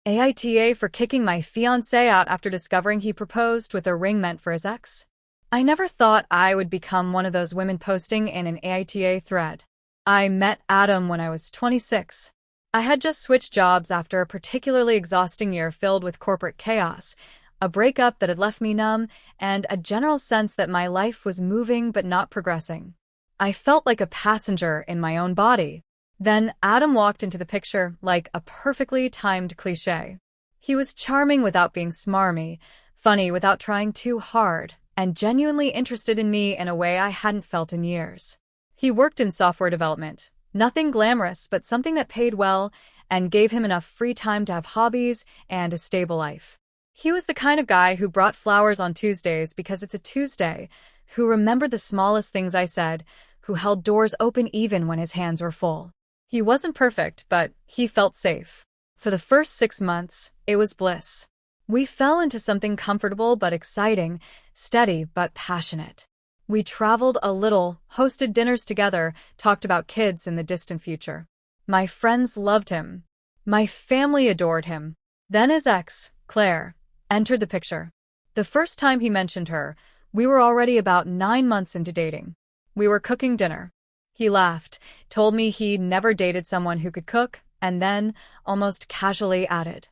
AITA for kicking my fiancé out after discovering he proposed with a ring meant for his ex. I never thought I would become one of those women posting in an AITA thread. I met Adam when I was 26. I had just switched jobs after a particularly exhausting year filled with corporate chaos, a breakup that had left me numb, and a general sense that my life was moving but not progressing. I felt like a passenger in my own body. Then Adam walked into the picture like a perfectly timed cliché. He was charming without being smarmy, funny without trying too hard, and genuinely interested in me in a way I hadn't felt in years. He worked in software development, nothing glamorous but something that paid well and gave him enough free time to have hobbies and a stable life. He was the kind of guy who brought flowers on Tuesdays because it's a Tuesday, who remembered the smallest things I said, who held doors open even when his hands were full. He wasn't perfect, but he felt safe. For the first 6 months, it was bliss. We fell into something comfortable but exciting, steady but passionate. We traveled a little, hosted dinners together, talked about kids in the distant future. My friends loved him. My family adored him. Then his ex, Claire, entered the picture. The first time he mentioned her, we were already about 9 months into dating. We were cooking dinner. He laughed, told me he'd never dated someone who could cook, and then, almost casually added,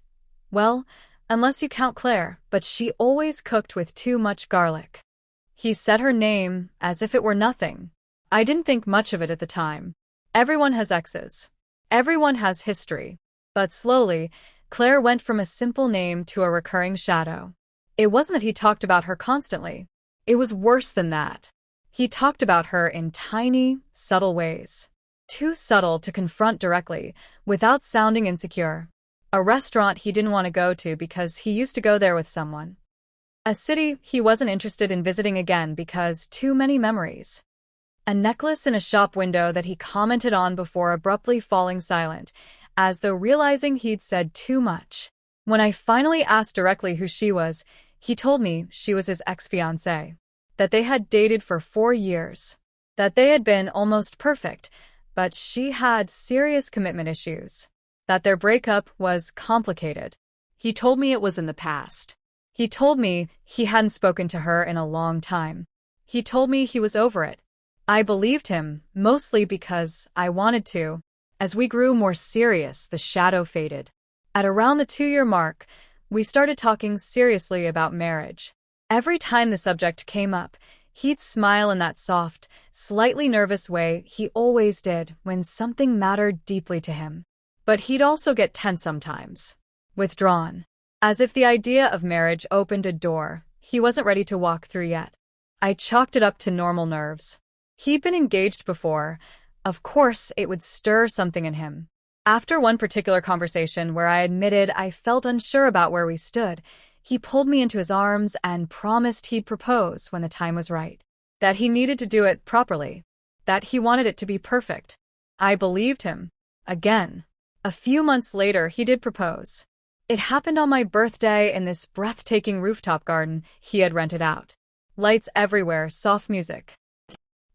"Well, unless you count Claire, but she always cooked with too much garlic." He said her name as if it were nothing. I didn't think much of it at the time. Everyone has exes. Everyone has history. But slowly, Claire went from a simple name to a recurring shadow. It wasn't that he talked about her constantly. It was worse than that. He talked about her in tiny, subtle ways. Too subtle to confront directly, without sounding insecure. A restaurant he didn't want to go to because he used to go there with someone. A city he wasn't interested in visiting again because too many memories. A necklace in a shop window that he commented on before abruptly falling silent, as though realizing he'd said too much. When I finally asked directly who she was, he told me she was his ex-fiancé. That they had dated for 4 years. That they had been almost perfect, but she had serious commitment issues. That their breakup was complicated. He told me it was in the past. He told me he hadn't spoken to her in a long time. He told me he was over it. I believed him, mostly because I wanted to. As we grew more serious, the shadow faded. At around the 2-year mark, we started talking seriously about marriage. Every time the subject came up, he'd smile in that soft, slightly nervous way he always did when something mattered deeply to him. But he'd also get tense sometimes. Withdrawn. As if the idea of marriage opened a door he wasn't ready to walk through yet. I chalked it up to normal nerves. He'd been engaged before. Of course, it would stir something in him. After one particular conversation where I admitted I felt unsure about where we stood, he pulled me into his arms and promised he'd propose when the time was right. That he needed to do it properly. That he wanted it to be perfect. I believed him. Again. A few months later, he did propose. It happened on my birthday in this breathtaking rooftop garden he had rented out. Lights everywhere, soft music.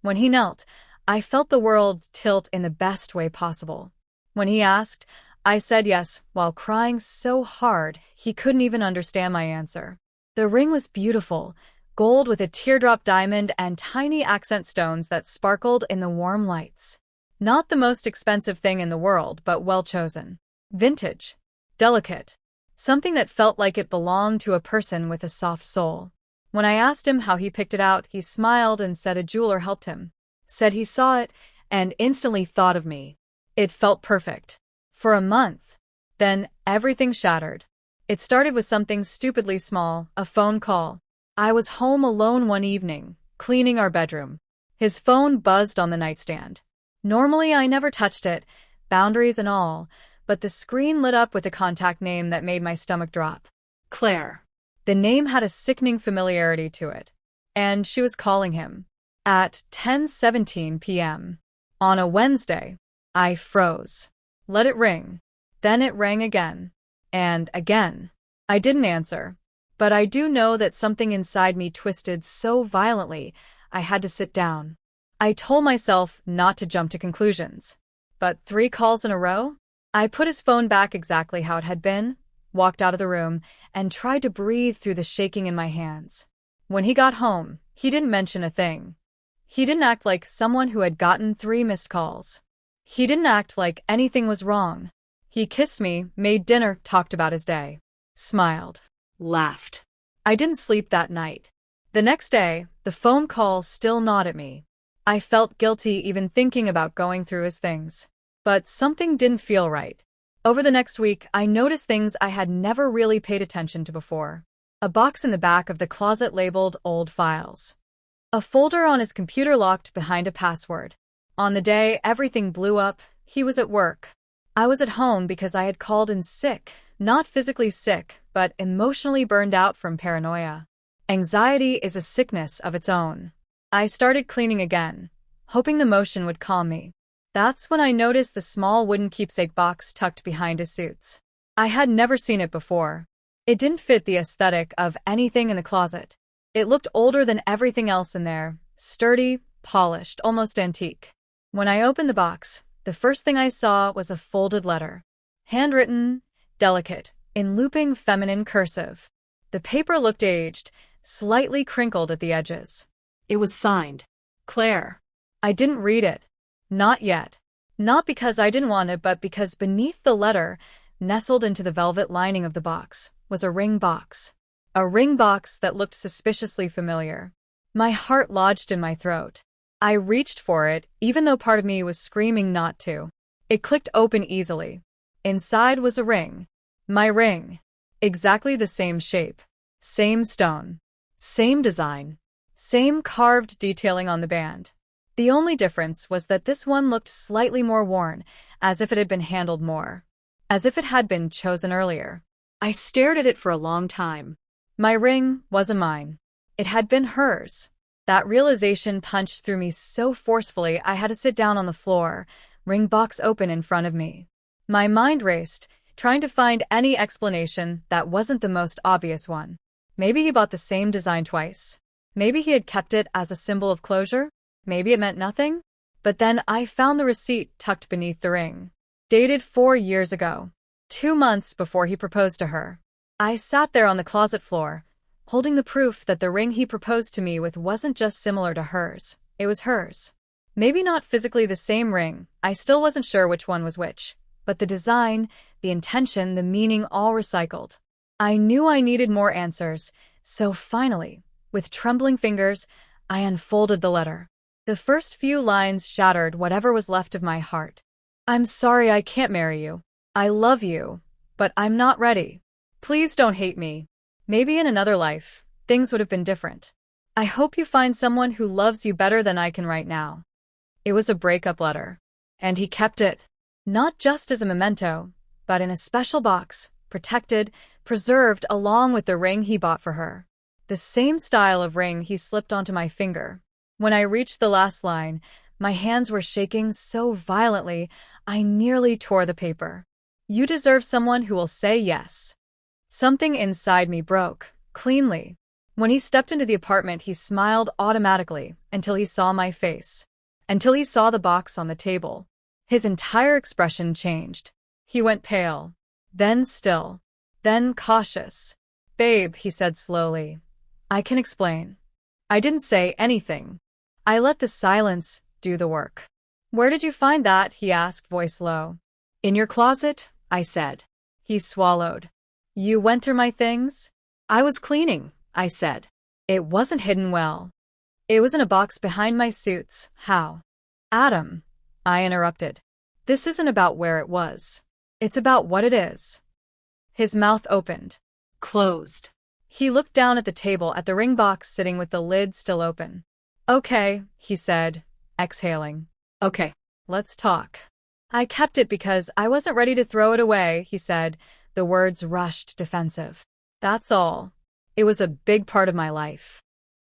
When he knelt, I felt the world tilt in the best way possible. When he asked, I said yes, while crying so hard he couldn't even understand my answer. The ring was beautiful, gold with a teardrop diamond and tiny accent stones that sparkled in the warm lights. Not the most expensive thing in the world, but well chosen. Vintage. Delicate. Something that felt like it belonged to a person with a soft soul. When I asked him how he picked it out, he smiled and said a jeweler helped him. Said he saw it and instantly thought of me. It felt perfect. For a month. Then everything shattered. It started with something stupidly small, a phone call. I was home alone one evening, cleaning our bedroom. His phone buzzed on the nightstand. Normally I never touched it, boundaries and all, but the screen lit up with a contact name that made my stomach drop. Claire. The name had a sickening familiarity to it. And she was calling him. At 10:17 p.m. On a Wednesday. I froze. Let it ring. Then it rang again. And again. I didn't answer. But I do know that something inside me twisted so violently, I had to sit down. I told myself not to jump to conclusions. But 3 calls in a row? I put his phone back exactly how it had been. walked out of the room, and tried to breathe through the shaking in my hands. When he got home, he didn't mention a thing. He didn't act like someone who had gotten 3 missed calls. He didn't act like anything was wrong. He kissed me, made dinner, talked about his day, smiled, laughed. I didn't sleep that night. The next day, the phone call still gnawed at me. I felt guilty even thinking about going through his things. But something didn't feel right. Over the next week, I noticed things I had never really paid attention to before. A box in the back of the closet labeled Old Files. A folder on his computer locked behind a password. On the day everything blew up, he was at work. I was at home because I had called in sick, not physically sick, but emotionally burned out from paranoia. Anxiety is a sickness of its own. I started cleaning again, hoping the motion would calm me. That's when I noticed the small wooden keepsake box tucked behind his suits. I had never seen it before. It didn't fit the aesthetic of anything in the closet. It looked older than everything else in there, sturdy, polished, almost antique. When I opened the box, the first thing I saw was a folded letter. Handwritten, delicate, in looping feminine cursive. The paper looked aged, slightly crinkled at the edges. It was signed, Claire. I didn't read it. Not yet. Not because I didn't want it, but because beneath the letter, nestled into the velvet lining of the box, was a ring box. A ring box that looked suspiciously familiar. My heart lodged in my throat. I reached for it, even though part of me was screaming not to. It clicked open easily. Inside was a ring. My ring. Exactly the same shape. Same stone. Same design. Same carved detailing on the band. The only difference was that this one looked slightly more worn, as if it had been handled more. As if it had been chosen earlier. I stared at it for a long time. My ring wasn't mine. It had been hers. That realization punched through me so forcefully I had to sit down on the floor, ring box open in front of me. My mind raced, trying to find any explanation that wasn't the most obvious one. Maybe he bought the same design twice. Maybe he had kept it as a symbol of closure. Maybe it meant nothing. But then I found the receipt tucked beneath the ring. Dated 4 years ago. 2 months before he proposed to her. I sat there on the closet floor, holding the proof that the ring he proposed to me with wasn't just similar to hers. It was hers. Maybe not physically the same ring. I still wasn't sure which one was which. But the design, the intention, the meaning all recycled. I knew I needed more answers, so finally, with trembling fingers, I unfolded the letter. The first few lines shattered whatever was left of my heart. I'm sorry I can't marry you. I love you, but I'm not ready. Please don't hate me. Maybe in another life, things would have been different. I hope you find someone who loves you better than I can right now. It was a breakup letter. And he kept it. Not just as a memento, but in a special box, protected, preserved along with the ring he bought for her. The same style of ring he slipped onto my finger. When I reached the last line, my hands were shaking so violently, I nearly tore the paper. You deserve someone who will say yes. Something inside me broke, cleanly. When he stepped into the apartment, he smiled automatically until he saw my face. Until he saw the box on the table. His entire expression changed. He went pale. Then still. Then cautious. Babe, he said slowly. I can explain. I didn't say anything. I let the silence do the work. Where did you find that? He asked, voice low. In your closet, I said. He swallowed. You went through my things? I was cleaning, I said. It wasn't hidden well. It was in a box behind my suits. How? Adam, I interrupted. This isn't about where it was. It's about what it is. His mouth opened. Closed. He looked down at the table at the ring box sitting with the lid still open. Okay, he said, exhaling. Okay, let's talk. I kept it because I wasn't ready to throw it away, he said, the words rushed defensive. That's all. It was a big part of my life.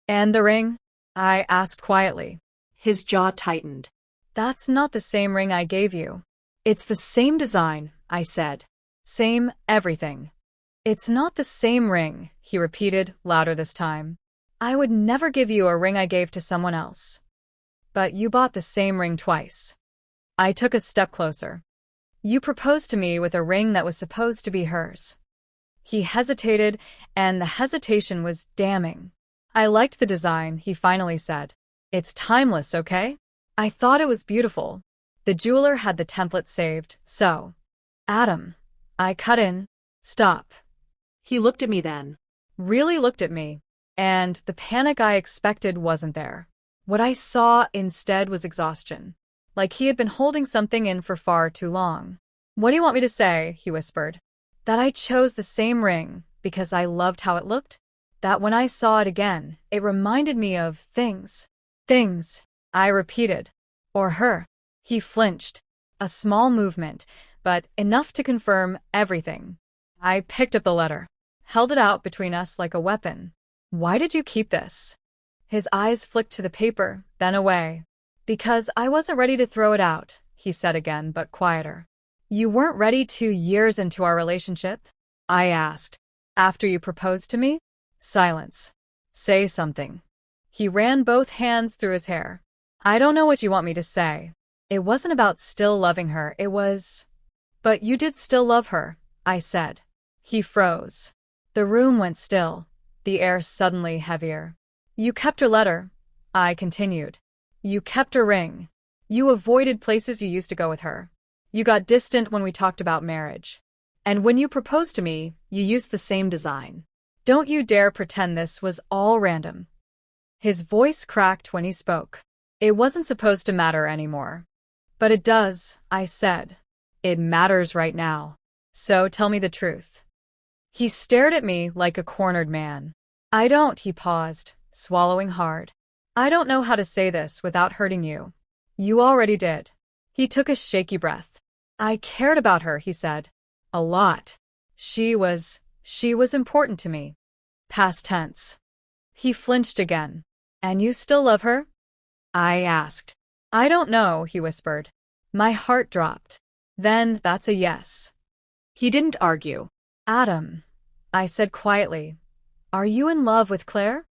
And the ring? I asked quietly. His jaw tightened. That's not the same ring I gave you. It's the same design, I said. Same everything. It's not the same ring, he repeated, louder this time. I would never give you a ring I gave to someone else. But you bought the same ring twice. I took a step closer. You proposed to me with a ring that was supposed to be hers. He hesitated, and the hesitation was damning. I liked the design, he finally said. It's timeless, okay? I thought it was beautiful. The jeweler had the template saved, so. Adam. I cut in. Stop. He looked at me then. Really looked at me. And the panic I expected wasn't there. What I saw instead was exhaustion. Like he had been holding something in for far too long. What do you want me to say? He whispered. That I chose the same ring because I loved how it looked? That when I saw it again, it reminded me of things. Things, I repeated. Or her. He flinched. A small movement, but enough to confirm everything. I picked up the letter, held it out between us like a weapon. Why did you keep this? His eyes flicked to the paper, then away. Because I wasn't ready to throw it out, he said again, but quieter. You weren't ready 2 years into our relationship? I asked. After you proposed to me? Silence. Say something. He ran both hands through his hair. I don't know what you want me to say. It wasn't about still loving her, it was… But you did still love her, I said. He froze. The room went still, the air suddenly heavier. You kept her letter, I continued. You kept her ring. You avoided places you used to go with her. You got distant when we talked about marriage. And when you proposed to me, you used the same design. Don't you dare pretend this was all random. His voice cracked when he spoke. It wasn't supposed to matter anymore. But it does, I said. It matters right now. So tell me the truth. He stared at me like a cornered man. I don't, he paused, swallowing hard. I don't know how to say this without hurting you. You already did. He took a shaky breath. I cared about her, he said. A lot. She was important to me. Past tense. He flinched again. And you still love her? I asked. I don't know, he whispered. My heart dropped. Then that's a yes. He didn't argue. Adam, I said quietly, are you in love with Claire?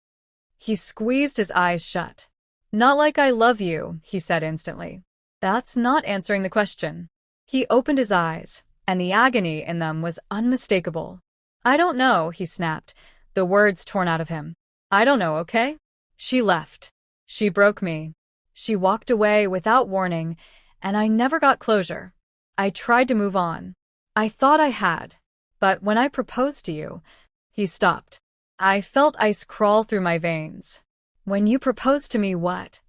He squeezed his eyes shut. Not like I love you, he said instantly. That's not answering the question. He opened his eyes, and the agony in them was unmistakable. I don't know, he snapped, the words torn out of him. I don't know, okay? She left. She broke me. She walked away without warning, and I never got closure. I tried to move on. I thought I had. But when I proposed to you, he stopped. I felt ice crawl through my veins. When you proposed to me, what?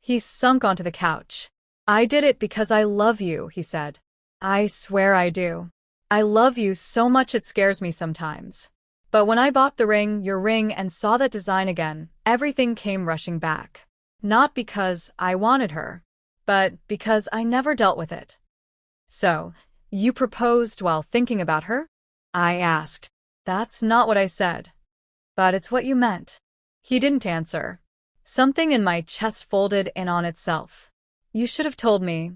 He sunk onto the couch. I did it because I love you, he said. I swear I do. I love you so much it scares me sometimes. But when I bought the ring, your ring, and saw that design again, everything came rushing back. Not because I wanted her, but because I never dealt with it. So, you proposed while thinking about her? I asked. That's not what I said. But it's what you meant. He didn't answer. Something in my chest folded in on itself. You should have told me,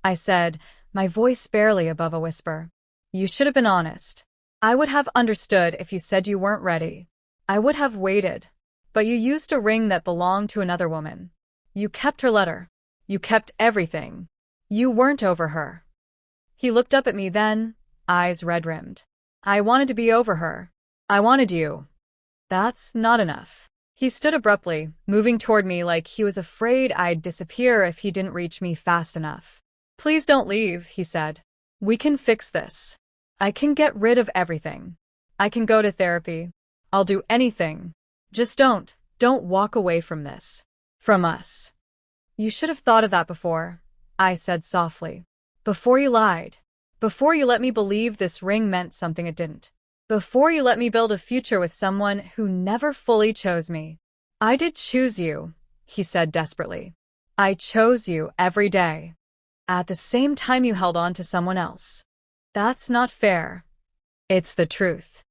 I said, my voice barely above a whisper. You should have been honest. I would have understood if you said you weren't ready. I would have waited. But you used a ring that belonged to another woman. You kept her letter. You kept everything. You weren't over her. He looked up at me then, eyes red-rimmed. I wanted to be over her. I wanted you. That's not enough. He stood abruptly, moving toward me like he was afraid I'd disappear if he didn't reach me fast enough. Please don't leave, he said. We can fix this. I can get rid of everything. I can go to therapy. I'll do anything. Just don't walk away from this. From us. You should have thought of that before, I said softly. Before you lied. Before you let me believe this ring meant something it didn't. Before you let me build a future with someone who never fully chose me. I did choose you, he said desperately. I chose you every day. At the same time you held on to someone else. That's not fair. It's the truth.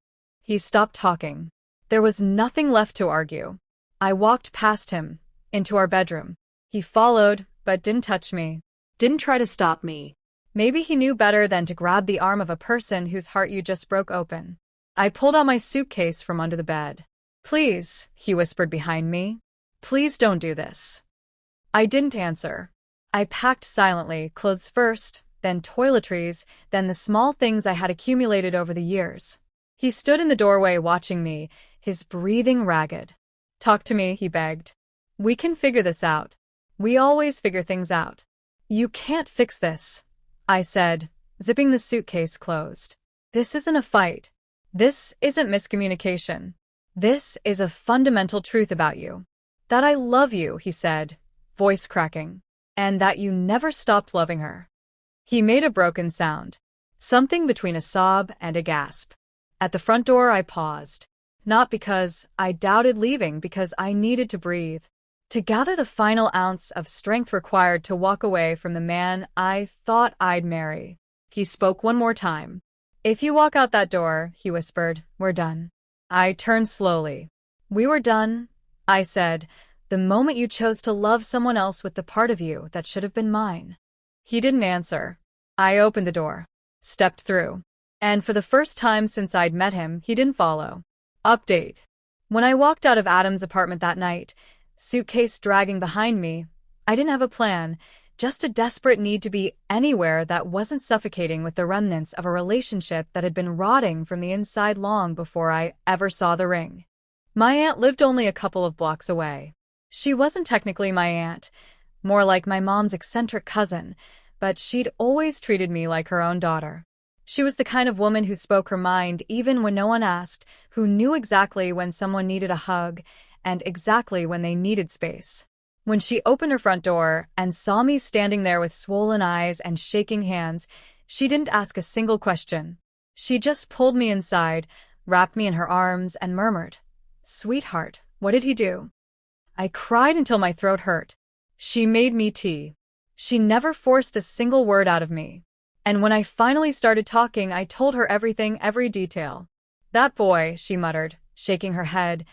He stopped talking. There was nothing left to argue. I walked past him, into our bedroom. He followed, but didn't touch me. Didn't try to stop me. Maybe he knew better than to grab the arm of a person whose heart you just broke open. I pulled out my suitcase from under the bed. Please, he whispered behind me. Please don't do this. I didn't answer. I packed silently, clothes first, then toiletries, then the small things I had accumulated over the years. He stood in the doorway watching me, his breathing ragged. "Talk to me," he begged. "We can figure this out. We always figure things out." "You can't fix this," I said, zipping the suitcase closed. "This isn't a fight. This isn't miscommunication. This is a fundamental truth about you. That I love you," he said, voice cracking, "and that you never stopped loving her." He made a broken sound, something between a sob and a gasp. At the front door, I paused. Not because I doubted leaving, because I needed to breathe, to gather the final ounce of strength required to walk away from the man I thought I'd marry. He spoke one more time. "If you walk out that door," he whispered, "we're done." I turned slowly. "We were done," I said, "the moment you chose to love someone else with the part of you that should have been mine." He didn't answer. I opened the door, stepped through, and for the first time since I'd met him, he didn't follow. Update. When I walked out of Adam's apartment that night, suitcase dragging behind me, I didn't have a plan, just a desperate need to be anywhere that wasn't suffocating with the remnants of a relationship that had been rotting from the inside long before I ever saw the ring. My aunt lived only a couple of blocks away. She wasn't technically my aunt, more like my mom's eccentric cousin, but she'd always treated me like her own daughter. She was the kind of woman who spoke her mind even when no one asked, who knew exactly when someone needed a hug and exactly when they needed space. When she opened her front door and saw me standing there with swollen eyes and shaking hands, she didn't ask a single question. She just pulled me inside, wrapped me in her arms, and murmured, "Sweetheart, what did he do?" I cried until my throat hurt. She made me tea. She never forced a single word out of me. And when I finally started talking, I told her everything, every detail. "That boy," she muttered, shaking her head,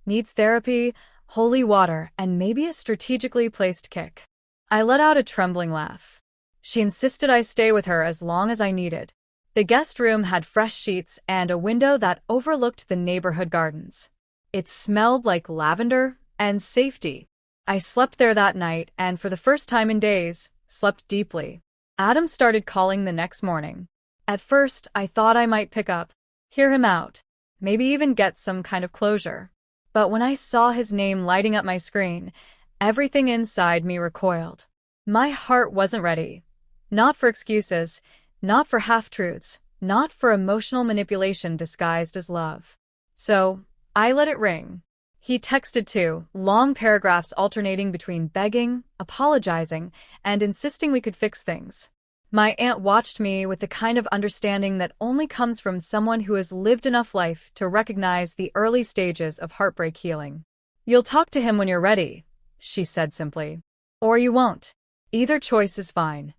"needs therapy, holy water, and maybe a strategically placed kick." I let out a trembling laugh. She insisted I stay with her as long as I needed. The guest room had fresh sheets and a window that overlooked the neighborhood gardens. It smelled like lavender and safety. I slept there that night and, for the first time in days, slept deeply. Adam started calling the next morning. At first, I thought I might pick up, hear him out, maybe even get some kind of closure. But when I saw his name lighting up my screen, everything inside me recoiled. My heart wasn't ready. Not for excuses, not for half-truths, not for emotional manipulation disguised as love. So, I let it ring. He texted too, long paragraphs alternating between begging, apologizing, and insisting we could fix things. My aunt watched me with the kind of understanding that only comes from someone who has lived enough life to recognize the early stages of heartbreak healing. "You'll talk to him when you're ready," she said simply. "Or you won't. Either choice is fine."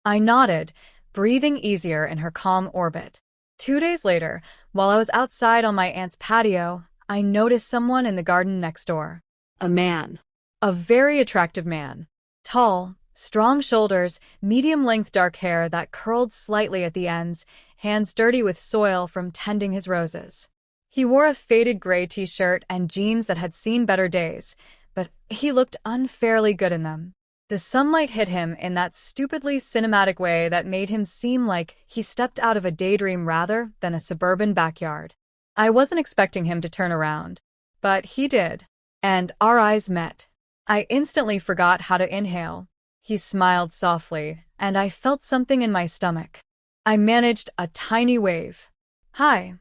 I nodded, breathing easier in her calm orbit. 2 days later, while I was outside on my aunt's patio, I noticed someone in the garden next door. A man. A very attractive man. Tall, strong shoulders, medium-length dark hair that curled slightly at the ends, hands dirty with soil from tending his roses. He wore a faded gray t-shirt and jeans that had seen better days, but he looked unfairly good in them. The sunlight hit him in that stupidly cinematic way that made him seem like he stepped out of a daydream rather than a suburban backyard. I wasn't expecting him to turn around, but he did, and our eyes met. I instantly forgot how to inhale. He smiled softly, and I felt something in my stomach. I managed a tiny wave. "Hi,"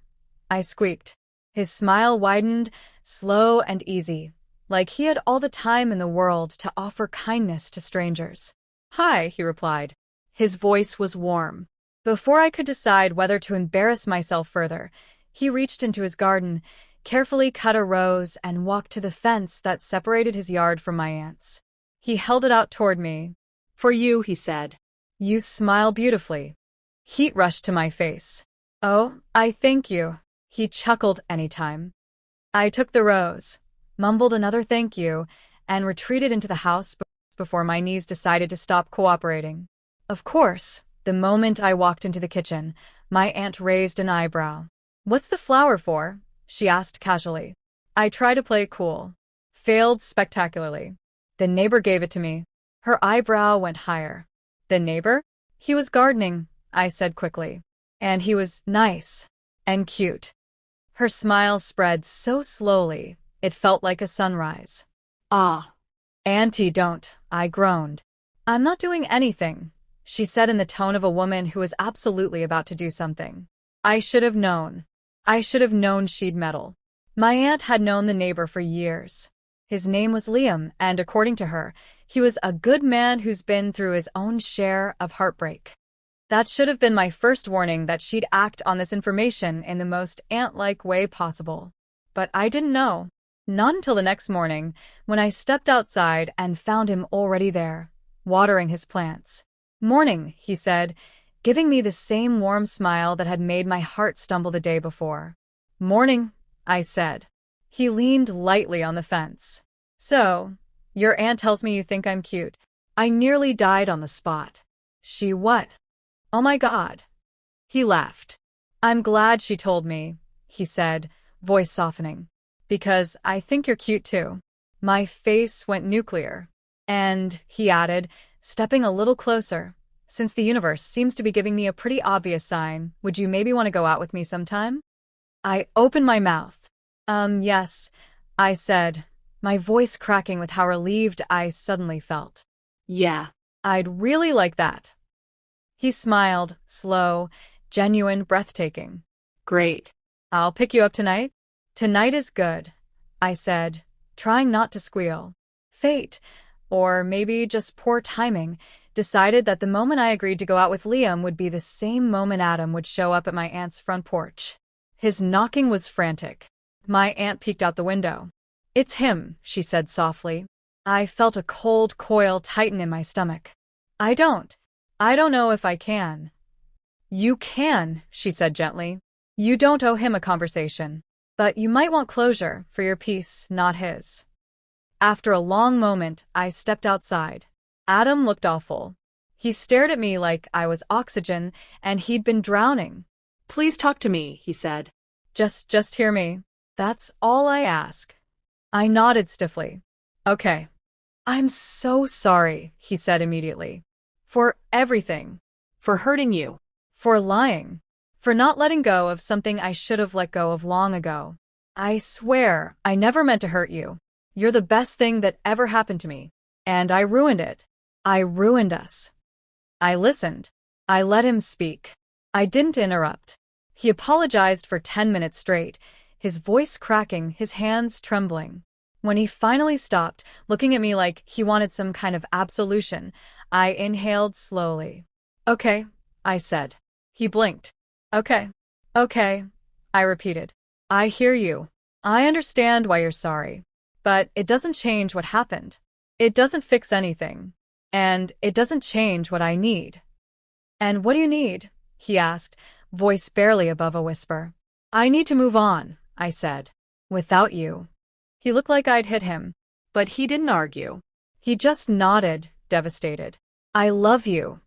I squeaked. His smile widened, slow and easy, like he had all the time in the world to offer kindness to strangers. "Hi," he replied. His voice was warm. Before I could decide whether to embarrass myself further, he reached into his garden, carefully cut a rose, and walked to the fence that separated his yard from my aunt's. He held it out toward me. "For you," he said. "You smile beautifully." Heat rushed to my face. "Oh, I thank you." He chuckled anytime. I took the rose, mumbled another thank you, and retreated into the house before my knees decided to stop cooperating. Of course, the moment I walked into the kitchen, my aunt raised an eyebrow. "What's the flower for?" she asked casually. I tried to play it cool. Failed spectacularly. "The neighbor gave it to me." Her eyebrow went higher. "The neighbor?" "He was gardening," I said quickly. "And he was nice. And cute." Her smile spread so slowly, it felt like a sunrise. Ah, Auntie, don't, I groaned. I'm not doing anything, she said in the tone of a woman who was absolutely about to do something. I should have known. I should have known she'd meddle. My aunt had known the neighbor for years. His name was Liam, and according to her, he was a good man who's been through his own share of heartbreak. That should have been my first warning that she'd act on this information in the most aunt-like way possible. But I didn't know. Not until the next morning, when I stepped outside and found him already there, watering his plants. Morning, he said, giving me the same warm smile that had made my heart stumble the day before. Morning, I said. He leaned lightly on the fence. So, your aunt tells me you think I'm cute. I nearly died on the spot. She what? Oh my God. He laughed. I'm glad she told me, he said, voice softening. Because I think you're cute too. My face went nuclear. And, he added, stepping a little closer, since the universe seems to be giving me a pretty obvious sign, would you maybe want to go out with me sometime? I opened my mouth. Yes, I said, my voice cracking with how relieved I suddenly felt. yeah. I'd really like that. He smiled, slow, genuine, breathtaking. Great. I'll pick you up tonight? Tonight is good, I said, trying not to squeal. Fate, or maybe just poor timing, decided that the moment I agreed to go out with Liam would be the same moment Adam would show up at my aunt's front porch. His knocking was frantic. My aunt peeked out the window. It's him, she said softly. I felt a cold coil tighten in my stomach. I don't know if I can. You can, she said gently. You don't owe him a conversation. But you might want closure for your peace, not his. After a long moment, I stepped outside. Adam looked awful. He stared at me like I was oxygen and he'd been drowning. Please talk to me, he said. Just hear me. That's all I ask. I nodded stiffly. Okay. I'm so sorry, he said immediately. For everything. For hurting you. For lying. For not letting go of something I should have let go of long ago. I swear I never meant to hurt you. You're the best thing that ever happened to me. And I ruined it. I ruined us. I listened. I let him speak. I didn't interrupt. He apologized for 10 minutes straight, his voice cracking, his hands trembling. When he finally stopped, looking at me like he wanted some kind of absolution, I inhaled slowly. Okay, I said. He blinked. Okay, I repeated. I hear you. I understand why you're sorry. But it doesn't change what happened. It doesn't fix anything. And it doesn't change what I need. And what do you need? He asked, voice barely above a whisper. I need to move on, I said. Without you. He looked like I'd hit him. But he didn't argue. He just nodded, devastated. I love you.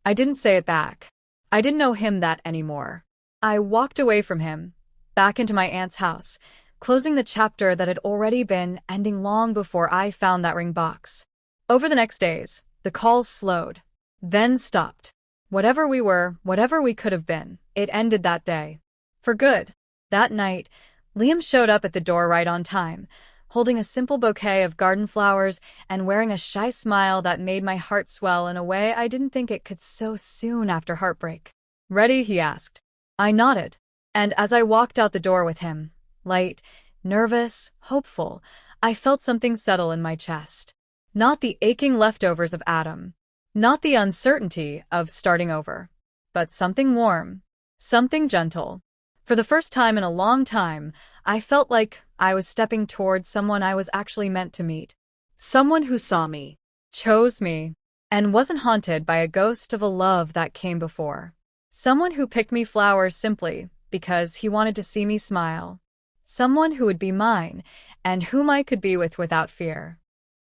I didn't say it back. I didn't know him that anymore. I walked away from him, back into my aunt's house, closing the chapter that had already been ending long before I found that ring box. Over the next days, the calls slowed, then stopped. Whatever we were, whatever we could have been, it ended that day. For good. That night, Liam showed up at the door right on time, holding a simple bouquet of garden flowers and wearing a shy smile that made my heart swell in a way I didn't think it could so soon after heartbreak. Ready? He asked. I nodded. And as I walked out the door with him, light, nervous, hopeful, I felt something settle in my chest. Not the aching leftovers of Adam. Not the uncertainty of starting over. But something warm. Something gentle. For the first time in a long time, I felt like I was stepping towards someone I was actually meant to meet. Someone who saw me, chose me, and wasn't haunted by a ghost of a love that came before. Someone who picked me flowers simply because he wanted to see me smile. Someone who would be mine, and whom I could be with without fear.